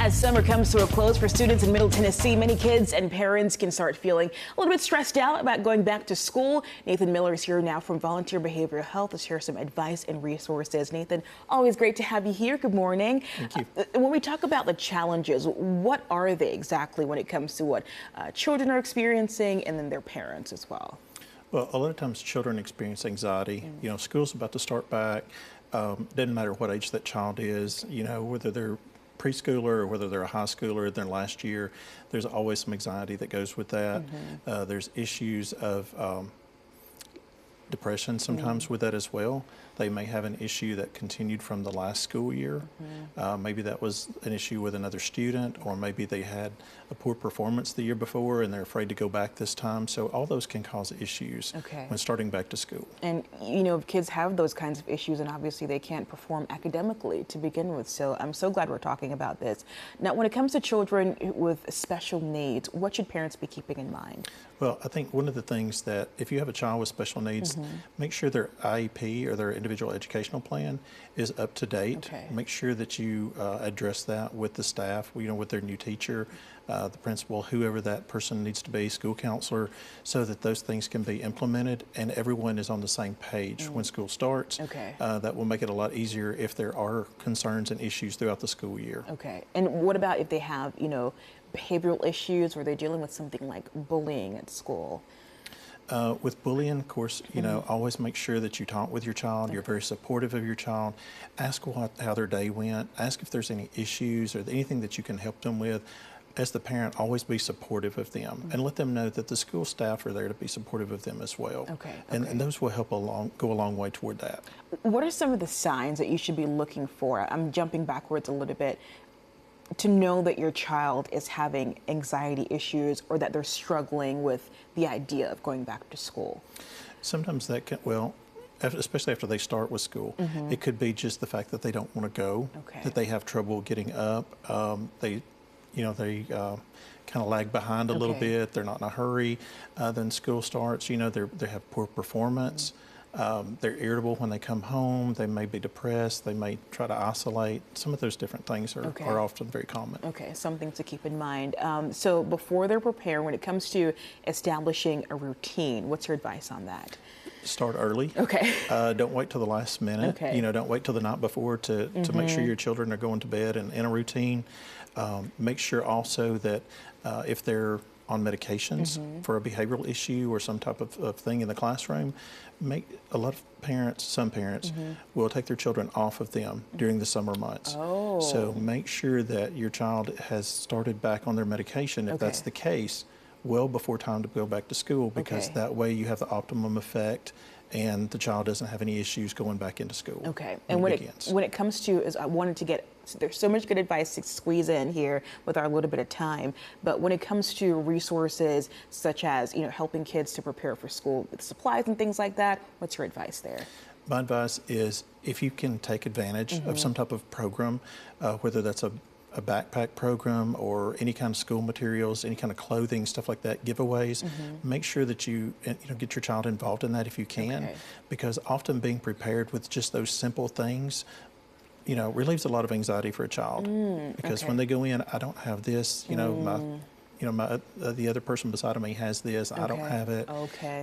As summer comes to a close for students in Middle Tennessee, many kids and parents can start feeling a little bit stressed out about going back to school. Nathan Miller is here now from Volunteer Behavioral Health to share some advice and resources. Nathan, always great to have you here. Good morning. Thank you. When we talk about the challenges, what are they exactly when it comes to what children are experiencing and then their parents as well? Well, a lot of times children experience anxiety. You know, school's about to start back. Doesn't matter what age that child is, you know, whether they're preschooler or whether they're a high schooler than last year, there's always some anxiety that goes with that. There's issues of depression sometimes with that as well. They may have an issue that continued from the last school year. Maybe that was an issue with another student, or maybe they had a poor performance the year before and they're afraid to go back this time. So all those can cause issues when starting back to school. And you know, kids have those kinds of issues and obviously they can't perform academically to begin with. So I'm so glad we're talking about this. Now, when it comes to children with special needs, what should parents be keeping in mind? Well, I think one of the things that if you have a child with special needs, make sure their IEP or their individual educational plan is up to date. Make sure that you address that with the staff, you know, with their new teacher, the principal, whoever that person needs to be, school counselor, so that those things can be implemented and everyone is on the same page when school starts. That will make it a lot easier if there are concerns and issues throughout the school year. And what about if they have, you know, behavioral issues or they're dealing with something like bullying at school? With bullying, of course, you know, always make sure that you talk with your child. You're very supportive of your child. Ask how their day went. Ask if there's any issues or anything that you can help them with. As the parent, always be supportive of them and let them know that the school staff are there to be supportive of them as well. And those will help go a long way toward that. What are some of the signs that you should be looking for? I'm jumping backwards a little bit. To know that your child is having anxiety issues or that they're struggling with the idea of going back to school? Sometimes that can, well, especially after they start with school, it could be just the fact that they don't want to go, that they have trouble getting up, they kind of lag behind a little bit, they're not in a hurry, then school starts, you know, they have poor performance. They're irritable when they come home. They may be depressed. They may try to isolate. Some of those different things are often very common. Something to keep in mind. So before they're prepared, when it comes to establishing a routine, what's your advice on that? Start early. Don't wait till the last minute. You know, don't wait till the night before to make sure your children are going to bed and in a routine. Make sure also that if they're on medications for a behavioral issue or some type of thing in the classroom, some parents will take their children off of them during the summer months. So make sure that your child has started back on their medication, if that's the case, well before time to go back to school, because that way you have the optimum effect and the child doesn't have any issues going back into school. And when it comes to, I wanted to get, there's so much good advice to squeeze in here with our little bit of time, but when it comes to resources such as, you know, helping kids to prepare for school with supplies and things like that, what's your advice there? My advice is if you can take advantage of some type of program, whether that's a backpack program or any kind of school materials, any kind of clothing, stuff like that, giveaways, make sure that you get your child involved in that if you can, because often being prepared with just those simple things, you know, relieves a lot of anxiety for a child. Because when they go in, I don't have this, you know, the other person beside me has this, I don't have it,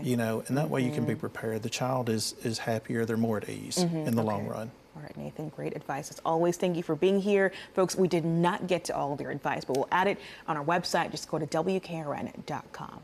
you know, and that way you can be prepared. The child is happier, they're more at ease in the long run. All right, Nathan, great advice. As always, thank you for being here. Folks, we did not get to all of your advice, but we'll add it on our website. Just go to WKRN.com.